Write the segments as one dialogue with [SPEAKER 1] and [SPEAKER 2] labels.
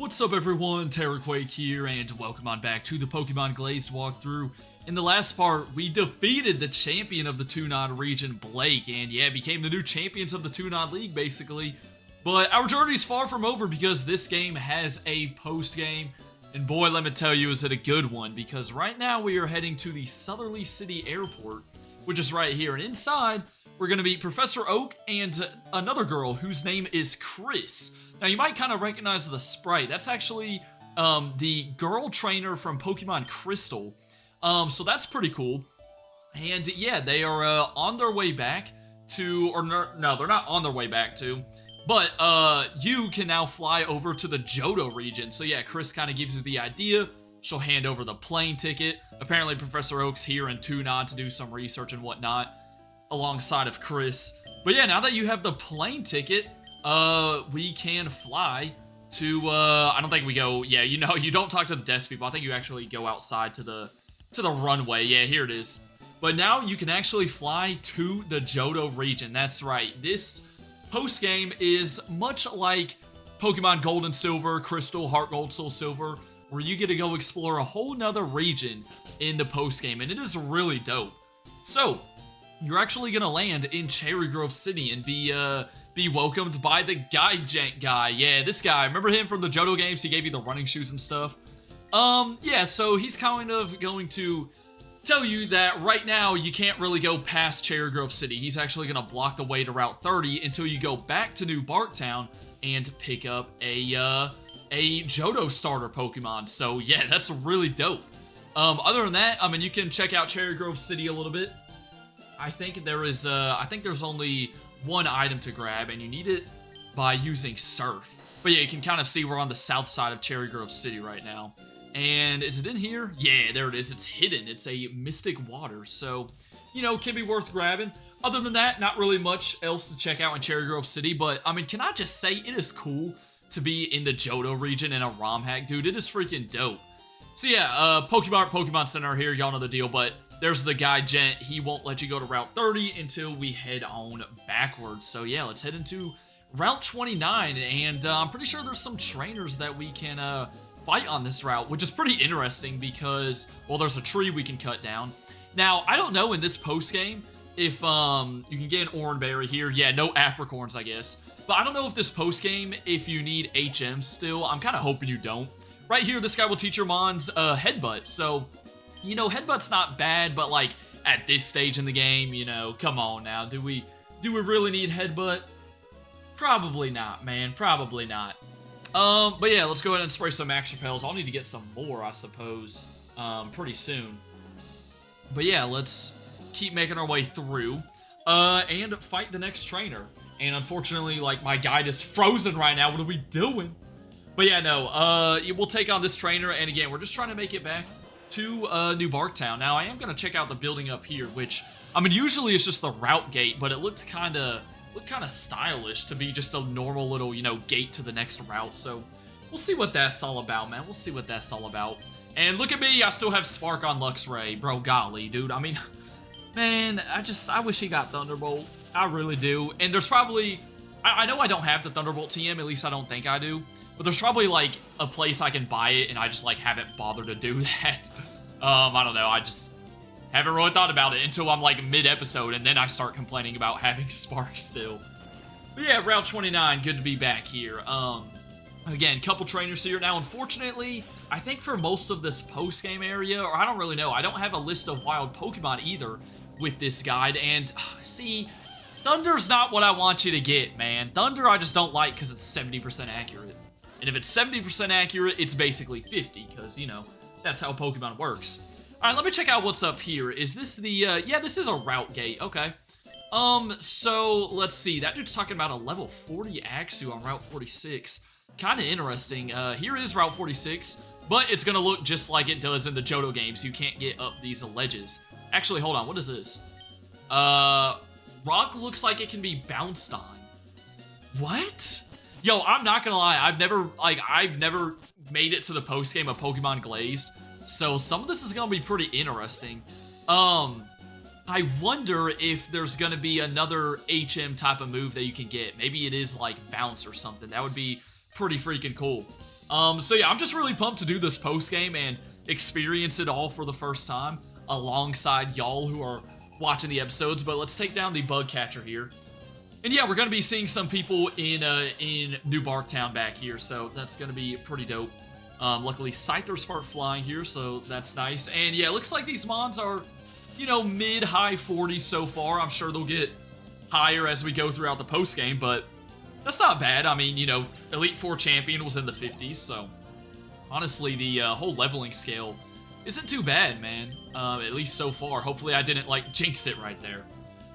[SPEAKER 1] What's up everyone, Terraquake here, and welcome on back to the Pokemon Glazed walkthrough. In the last part, we defeated the champion of the Two-Nod region, Blake, and yeah, became the new champions of the Two-Nod League, basically. But our journey's far from over because this game has a post-game, and boy, let me tell you, is it a good one, because right now we are heading to the Southerly City Airport, which is right here, and inside, we're going to meet Professor Oak and another girl whose name is Chris. Now, you might kind of recognize the sprite. That's actually the girl trainer from Pokemon Crystal. So that's pretty cool. And yeah, they are on their way back to, or no, they're not on their way back to, but you can now fly over to the Johto region. So yeah, Chris kind of gives you the idea. She'll hand over the plane ticket. Apparently, Professor Oak's here in Two-Nod to do some research and whatnot alongside of Chris. But yeah, now that you have the plane ticket, we can fly to, I don't think we go, yeah, you know, you don't talk to the desk people. I think you actually go outside to the runway. Yeah, here it is. But now you can actually fly to the Johto region. That's right. This post-game is much like Pokemon Gold and Silver, Crystal, Heart Gold, Soul Silver, where you get to go explore a whole nother region in the post-game, and it is really dope. So, you're actually gonna land in Cherry Grove City and be welcomed by the Gent guy. Yeah, this guy. Remember him from the Johto games? He gave you the running shoes and stuff. Yeah, so he's kind of going to tell you that right now you can't really go past Cherry Grove City. He's actually going to block the way to Route 30 until you go back to New Barktown and pick up a Johto starter Pokemon. So yeah, that's really dope. Other than that, I mean, you can check out Cherry Grove City a little bit. I think there's only one item to grab, and you need it by using Surf. But yeah, you can kind of see we're on the south side of Cherry Grove City right now. And is it in here? Yeah, there it is. It's hidden. It's a Mystic Water, so, you know, can be worth grabbing. Other than that, not really much else to check out in Cherry Grove City, but, I mean, can I just say it is cool to be in the Johto region in a ROM hack? Dude, it is freaking dope. So yeah, Pokemon Center here, y'all know the deal, but there's the guy, Gent. He won't let you go to Route 30 until we head on backwards. So yeah, let's head into Route 29, and I'm pretty sure there's some trainers that we can fight on this route, which is pretty interesting because, well, there's a tree we can cut down. Now, I don't know in this post-game if you can get an Oranberry here. Yeah, no Apricorns, I guess. But I don't know if this post-game, if you need HM still. I'm kind of hoping you don't. Right here, this guy will teach your Mons Headbutt, so, you know, Headbutt's not bad, but, like, at this stage in the game, you know, come on now. Do we really need Headbutt? Probably not, man. Probably not. But yeah, let's go ahead and spray some Max Repels. I'll need to get some more, I suppose, pretty soon. But yeah, let's keep making our way through, and fight the next trainer. And unfortunately, like, my guide is frozen right now. What are we doing? But yeah, no, we'll take on this trainer, and again, we're just trying to make it back to New Barktown. Now, I am going to check out the building up here, which, I mean, usually it's just the route gate, but it looks kind of stylish to be just a normal little, you know, gate to the next route. So we'll see what that's all about, man. We'll see what that's all about. And look at me, I still have Spark on Luxray. Bro, golly, dude. I mean, man, I wish he got Thunderbolt. I really do. And there's probably, I know I don't have the Thunderbolt TM, at least I don't think I do. But there's probably, like, a place I can buy it, and I just, like, haven't bothered to do that. I don't know, I just haven't really thought about it until I'm, like, mid-episode, and then I start complaining about having Spark still. But yeah, Route 29, good to be back here. Again, couple trainers here. Now, unfortunately, I think for most of this post-game area, or I don't really know, I don't have a list of wild Pokemon either with this guide, and, see, Thunder's not what I want you to get, man. Thunder I just don't like because it's 70% accurate. And if it's 70% accurate, it's basically 50, because, you know, that's how Pokemon works. Alright, let me check out what's up here. Is this the, yeah, this is a route gate, okay. So, let's see, that dude's talking about a level 40 Axew on Route 46. Kinda interesting. Here is Route 46, but it's gonna look just like it does in the Johto games. You can't get up these ledges. Actually, hold on, what is this? Rock looks like it can be bounced on. What? Yo, I'm not gonna lie, I've never made it to the post-game of Pokemon Glazed, so some of this is gonna be pretty interesting. I wonder if there's gonna be another HM type of move that you can get. Maybe it is like Bounce or something. That would be pretty freaking cool. So yeah, I'm just really pumped to do this post game and experience it all for the first time alongside y'all who are watching the episodes. But let's take down the bug catcher here. And yeah, we're going to be seeing some people in New Barktown back here, so that's going to be pretty dope. Luckily, Scythers start flying here, so that's nice. And yeah, it looks like these mons are, you know, mid-high 40s so far. I'm sure they'll get higher as we go throughout the post-game, but that's not bad. I mean, you know, Elite Four champion was in the 50s, so honestly, the whole leveling scale isn't too bad, man. At least so far. Hopefully I didn't, like, jinx it right there.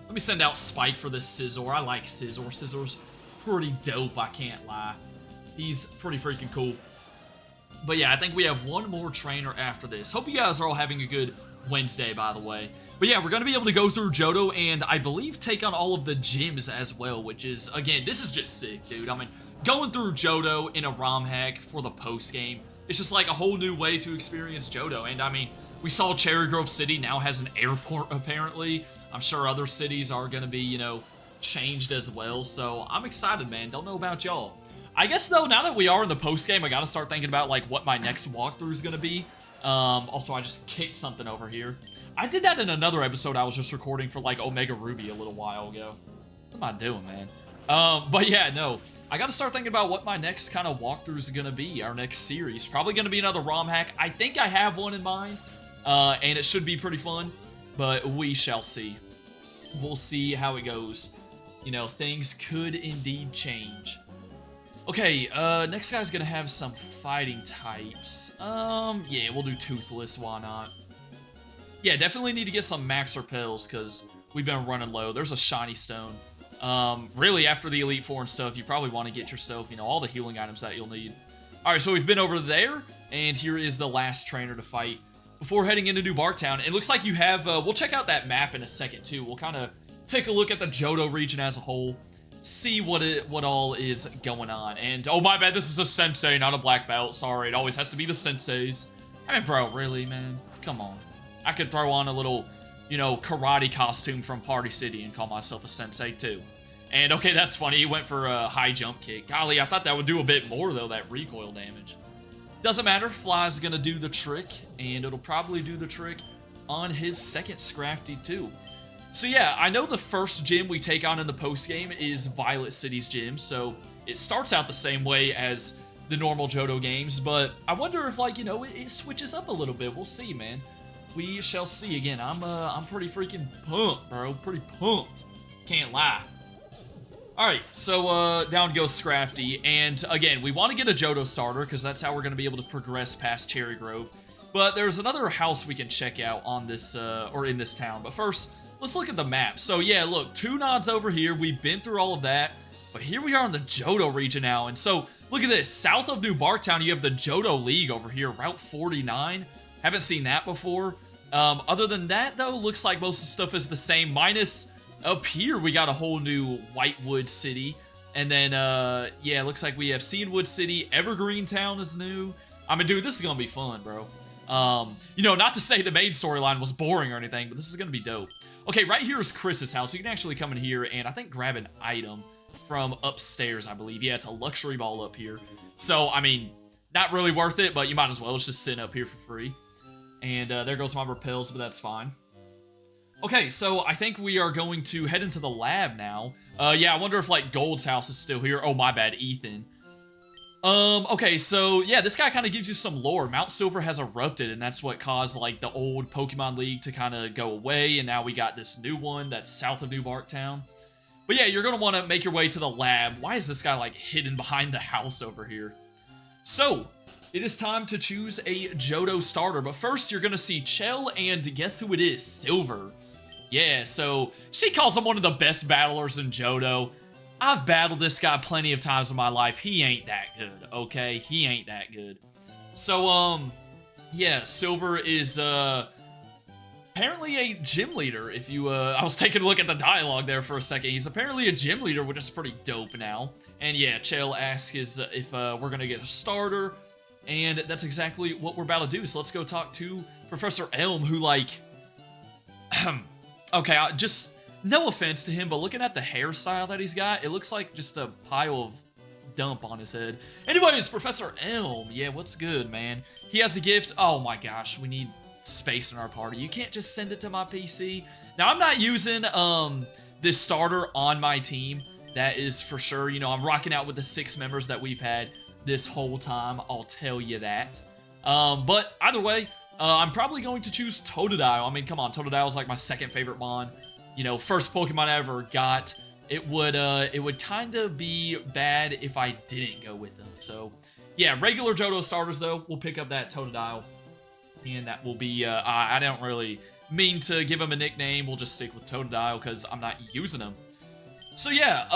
[SPEAKER 1] Let me send out Spike for this Scizor. I like Scizor. Scizor's pretty dope, I can't lie. He's pretty freaking cool. But yeah, I think we have one more trainer after this. Hope you guys are all having a good Wednesday, by the way. But yeah, we're going to be able to go through Johto and I believe take on all of the gyms as well, which is, again, this is just sick, dude. I mean, going through Johto in a ROM hack for the post game, it's just like a whole new way to experience Johto. And I mean, we saw Cherry Grove City now has an airport, apparently. I'm sure other cities are going to be, you know, changed as well. So I'm excited, man. Don't know about y'all. I guess, though, now that we are in the post game, I got to start thinking about, like, what my next walkthrough is going to be. Also, I just kicked something over here. I did that in another episode I was just recording for, like, Omega Ruby a little while ago. What am I doing, man? But yeah, no. I got to start thinking about what my next kind of walkthrough is going to be, our next series. Probably going to be another ROM hack. I think I have one in mind, and it should be pretty fun. But we shall see. We'll see how it goes. You know, things could indeed change. Okay, next guy's gonna have some fighting types. Yeah, we'll do Toothless, why not? Yeah, definitely need to get some Max Repels, because we've been running low. There's a Shiny Stone. Really, after the Elite Four and stuff, you probably want to get yourself, you know, all the healing items that you'll need. Alright, so we've been over there, and here is the last trainer to fight before heading into New Barktown. It looks like you have, we'll check out that map in a second, too. We'll kind of take a look at the Johto region as a whole, see what all is going on. And, oh, my bad, this is a Sensei, not a black belt. Sorry, it always has to be the Senseis. I mean, bro, really, man? Come on. I could throw on a little, you know, karate costume from Party City and call myself a Sensei, too. And, okay, that's funny. He went for a high jump kick. Golly, I thought that would do a bit more, though, that recoil damage. Doesn't matter. Fly's gonna do the trick, and it'll probably do the trick on his second Scrafty, too. So yeah, I know the first gym we take on in the post-game is Violet City's gym, so it starts out the same way as the normal Johto games, but I wonder if, like, you know, it switches up a little bit. We'll see, man. We shall see. Again, I'm pretty freaking pumped, bro. Pretty pumped. Can't lie. Alright, so down goes Scrafty, and again, we want to get a Johto starter, because that's how we're going to be able to progress past Cherry Grove. But there's another house we can check out on this, or in this town. But first, let's look at the map. So yeah, look, 2 nods over here. We've been through all of that, but here we are in the Johto region now. And so, look at this. South of New Barktown, you have the Johto League over here, Route 49. Haven't seen that before. Other than that, though, looks like most of the stuff is the same, minus up here, we got a whole new Whitewood City. And then, yeah, looks like we have Seedwood City. Evergreen Town is new. I mean, dude, this is gonna be fun, bro. You know, not to say the main storyline was boring or anything, but this is gonna be dope. Okay, right here is Chris's house. You can actually come in here and I think grab an item from upstairs, I believe. Yeah, it's a luxury ball up here. So, I mean, not really worth it, but you might as well. It's just sitting up here for free. And there goes my repels, but that's fine. Okay, so I think we are going to head into the lab now. Yeah, I wonder if, like, Gold's house is still here. Oh, my bad, Ethan. Okay, so, yeah, this guy kind of gives you some lore. Mount Silver has erupted, and that's what caused, like, the old Pokemon League to kind of go away, and now we got this new one that's south of New Barktown. But, yeah, you're going to want to make your way to the lab. Why is this guy, like, hidden behind the house over here? So, it is time to choose a Johto starter, but first you're going to see Chell, and guess who it is? Silver. Yeah, so she calls him one of the best battlers in Johto. I've battled this guy plenty of times in my life. He ain't that good, okay? He ain't that good. So, yeah, Silver is, apparently a gym leader. If you, I was taking a look at the dialogue there for a second. He's apparently a gym leader, which is pretty dope now. And yeah, Chell asks if we're gonna get a starter. And that's exactly what we're about to do. So let's go talk to Professor Elm, who, like, okay, just, no offense to him, but looking at the hairstyle that he's got, it looks like just a pile of dump on his head. Anyways, Professor Elm. Yeah, what's good, man? He has a gift. Oh my gosh, we need space in our party. You can't just send it to my PC. Now, I'm not using this starter on my team. That is for sure. You know, I'm rocking out with the 6 members that we've had this whole time. I'll tell you that. But either way, I'm probably going to choose Totodile. I mean, come on, Totodile is like my second favorite mon. You know, first Pokemon I ever got. It would kind of be bad if I didn't go with them. So, yeah, regular Johto starters though. We'll pick up that Totodile, and that will be. I don't really mean to give him a nickname. We'll just stick with Totodile because I'm not using him. So yeah,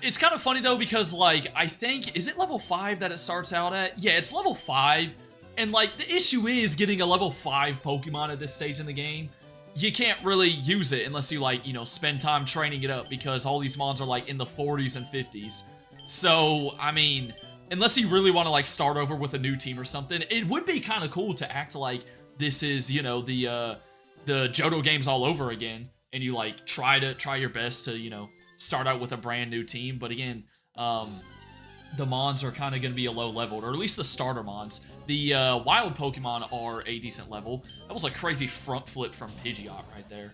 [SPEAKER 1] it's kind of funny though because like I think is it level 5 that it starts out at? Yeah, it's level 5. And, like, the issue is getting a level 5 Pokemon at this stage in the game. You can't really use it unless you, like, you know, spend time training it up because all these mons are, like, in the 40s and 50s. So, I mean, unless you really want to, like, start over with a new team or something, it would be kind of cool to act like this is, you know, the Johto games all over again. And you, like, try your best to, you know, start out with a brand new team. But again, the mons are kind of going to be a low leveled, or at least the starter mons. The wild Pokemon are a decent level. That was a crazy front flip from Pidgeot right there.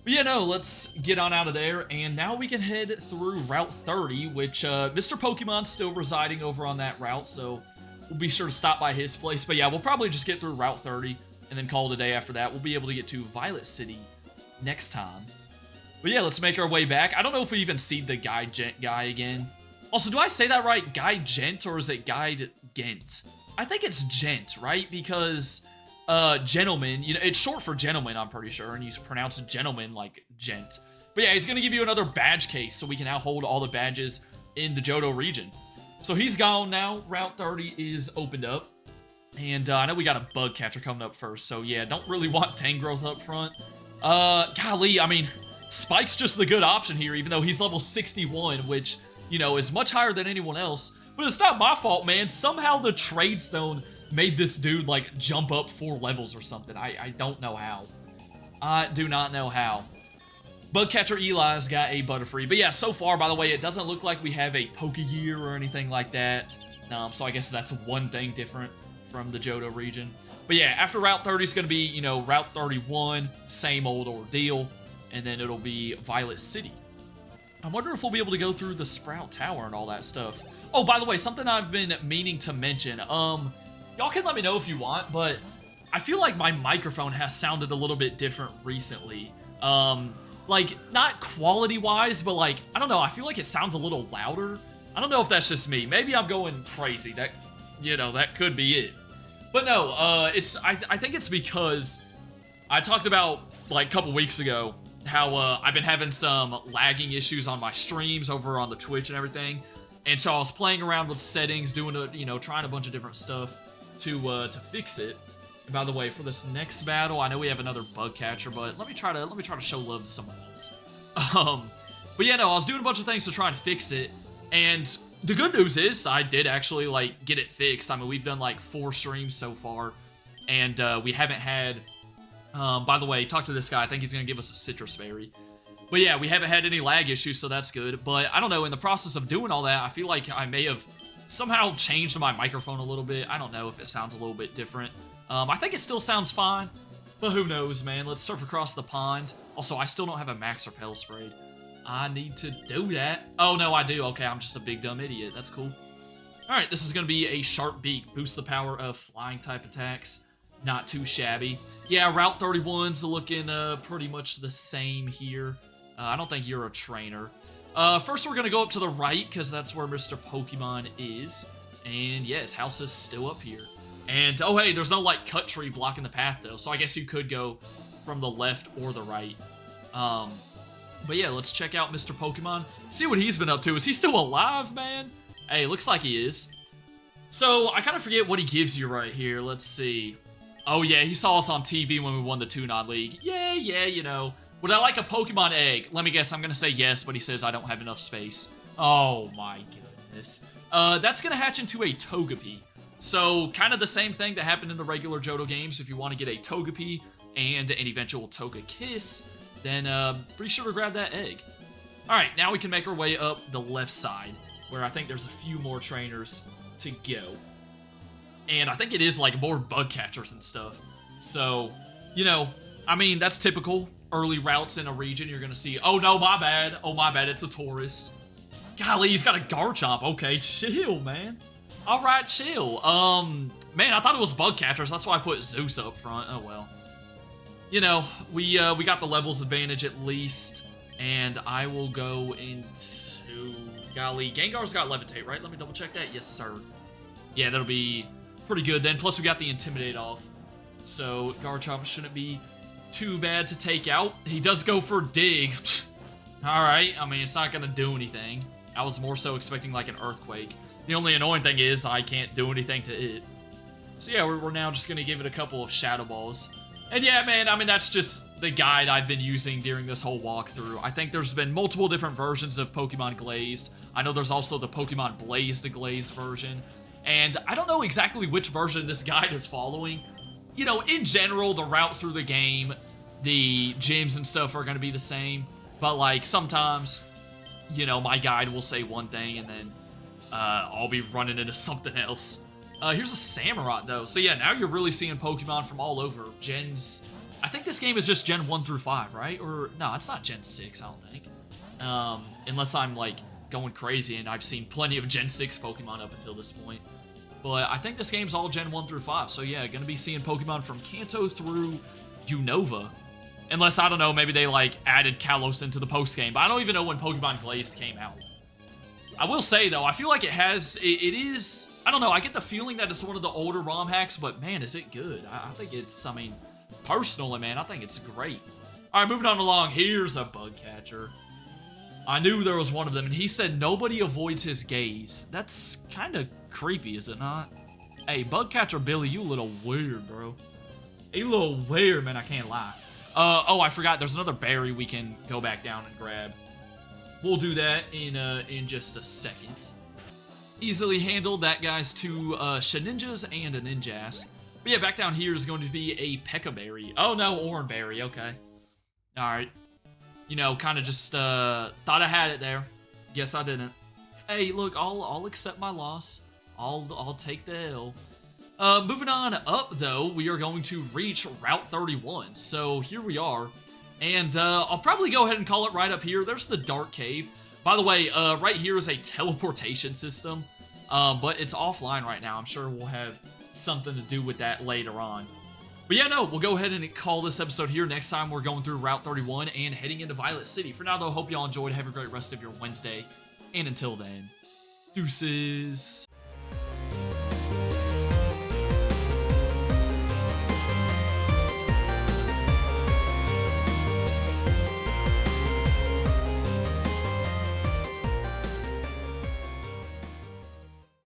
[SPEAKER 1] But yeah, no, let's get on out of there. And now we can head through Route 30, which Mr. Pokemon's still residing over on that route. So we'll be sure to stop by his place. But yeah, we'll probably just get through Route 30 and then call it a day after that. We'll be able to get to Violet City next time. But yeah, let's make our way back. I don't know if we even see the Guide Gent guy again. Also, do I say that right? Guide Gent, or is it Guide Gent? I think it's Gent, right? Because gentleman, you know, it's short for gentleman, I'm pretty sure, and he's pronounced gentleman like Gent. But yeah, he's going to give you another badge case, so we can now hold all the badges in the Johto region. So he's gone now. Route 30 is opened up. And I know we got a bug catcher coming up first, so yeah, don't really want Tangrowth up front. Golly, I mean, Spike's just the good option here, even though he's level 61, which, you know, is much higher than anyone else. But it's not my fault, man. Somehow the Trade Stone made this dude, like, jump up 4 levels or something. I don't know how. I do not know how. Bugcatcher Eli's got a Butterfree. But yeah, so far, by the way, it doesn't look like we have a Pokegear or anything like that. So I guess that's one thing different from the Johto region. But yeah, after Route 30 is going to be, you know, Route 31, same old ordeal. And then it'll be Violet City. I wonder if we'll be able to go through the Sprout Tower and all that stuff. Oh, by the way, something I've been meaning to mention. Y'all can let me know if you want, but I feel like my microphone has sounded a little bit different recently. Like, not quality-wise, but like, I don't know, I feel like it sounds a little louder. I don't know if that's just me. Maybe I'm going crazy. That, you know, that could be it. But no, I think it's because I talked about, like, a couple weeks ago how I've been having some lagging issues on my streams over on the Twitch and everything. And so I was playing around with settings, doing you know, trying a bunch of different stuff to fix it. And by the way, for this next battle, I know we have another bug catcher, but let me try to show love to someone else. But yeah, no, I was doing a bunch of things to try and fix it. And the good news is I did actually, like, get it fixed. I mean, we've done like 4 streams so far, and we haven't had. By the way, talk to this guy. I think he's gonna give us a citrus berry. But yeah, we haven't had any lag issues, so that's good. But I don't know, in the process of doing all that, I feel like I may have somehow changed my microphone a little bit. I don't know if it sounds a little bit different. I think it still sounds fine, but who knows, man. Let's surf across the pond. Also, I still don't have a Max Repel sprayed. I need to do that. Oh, no, I do. Okay, I'm just a big dumb idiot. That's cool. All right, this is going to be a Sharp Beak. Boost the power of flying type attacks. Not too shabby. Yeah, Route 31's looking pretty much the same here. I don't think you're a trainer. First, we're going to go up to the right, because that's where Mr. Pokemon is. And yeah, his house is still up here. And, oh hey, there's no, like, cut tree blocking the path, though. So I guess you could go from the left or the right. But yeah, let's check out Mr. Pokemon. See what he's been up to. Is he still alive, man? Hey, looks like he is. So, I kind of forget what he gives you right here. Let's see. Oh yeah, he saw us on TV when we won the Two-Nod League. Yeah, you know. Would I like a Pokemon egg? Let me guess, I'm going to say yes, but he says I don't have enough space. Oh my goodness. That's going to hatch into a Togepi. So, kind of the same thing that happened in the regular Johto games. If you want to get a Togepi and an eventual Togekiss, then be sure to grab that egg. Alright, now we can make our way up the left side, where I think there's a few more trainers to go. And I think it is like more bug catchers and stuff. So, you know, I mean, that's typical. Early routes in a region, you're gonna see, oh no, my bad. Oh, my bad, it's a tourist. Golly, he's got a Garchomp. Okay, chill, man. All right, chill. Man, I thought it was bug catchers. That's why I put Zeus up front. Oh, well. You know, we got the levels advantage at least. And I will go into... Golly, Gengar's got Levitate, right? Let me double check that. Yes, sir. Yeah, that'll be pretty good then. Plus, we got the Intimidate off. So, Garchomp shouldn't be too bad to take out. He does go for Dig. Alright, I mean, it's not gonna do anything. I was more so expecting like an Earthquake. The only annoying thing is I can't do anything to it. So yeah, we're now just gonna give it a couple of Shadow Balls. And yeah, man, I mean, that's just the guide I've been using during this whole walkthrough. I think there's been multiple different versions of Pokemon Glazed. I know there's also the Pokemon Blazed Glazed version. And I don't know exactly which version this guide is following. You know, in general, the route through the game, the gyms and stuff are gonna be the same. But like, sometimes, you know, my guide will say one thing and then I'll be running into something else. Here's a Samurott, though. So yeah, now you're really seeing Pokemon from all over. Gens... I think this game is just Gen 1 through 5, right? Or, no, it's not Gen 6, I don't think. Unless I'm, like, going crazy and I've seen plenty of Gen 6 Pokemon up until this point. But I think this game's all Gen 1 through 5. So yeah, gonna be seeing Pokemon from Kanto through Unova. Unless, I don't know, maybe they, like, added Kalos into the post-game. But I don't even know when Pokemon Glazed came out. I will say, though, I feel like it is... I don't know, I get the feeling that it's one of the older ROM hacks, but, man, is it good. I think it's, I mean, personally, man, I think it's great. All right, moving on along. Here's a bug catcher. I knew there was one of them, and he said nobody avoids his gaze. That's kind of creepy, is it not? Hey, bug catcher Billy, you a little weird, bro. You a little weird, man, I can't lie. Oh, I forgot. There's another berry we can go back down and grab. We'll do that in just a second. Easily handled. That guy's two Shedinjas and a Ninjask. But yeah, back down here is going to be a Pekka-berry. Oh no, Oranberry. Okay. Alright. You know, kind of just thought I had it there. Guess I didn't. Hey, look, I'll accept my loss. I'll take the L. Moving on up, though, we are going to reach Route 31. So here we are. And I'll probably go ahead and call it right up here. There's the Dark Cave. By the way, right here is a teleportation system. But it's offline right now. I'm sure we'll have something to do with that later on. But yeah, no, we'll go ahead and call this episode here. Next time, we're going through Route 31 and heading into Violet City. For now, though, hope y'all enjoyed. Have a great rest of your Wednesday. And until then, deuces.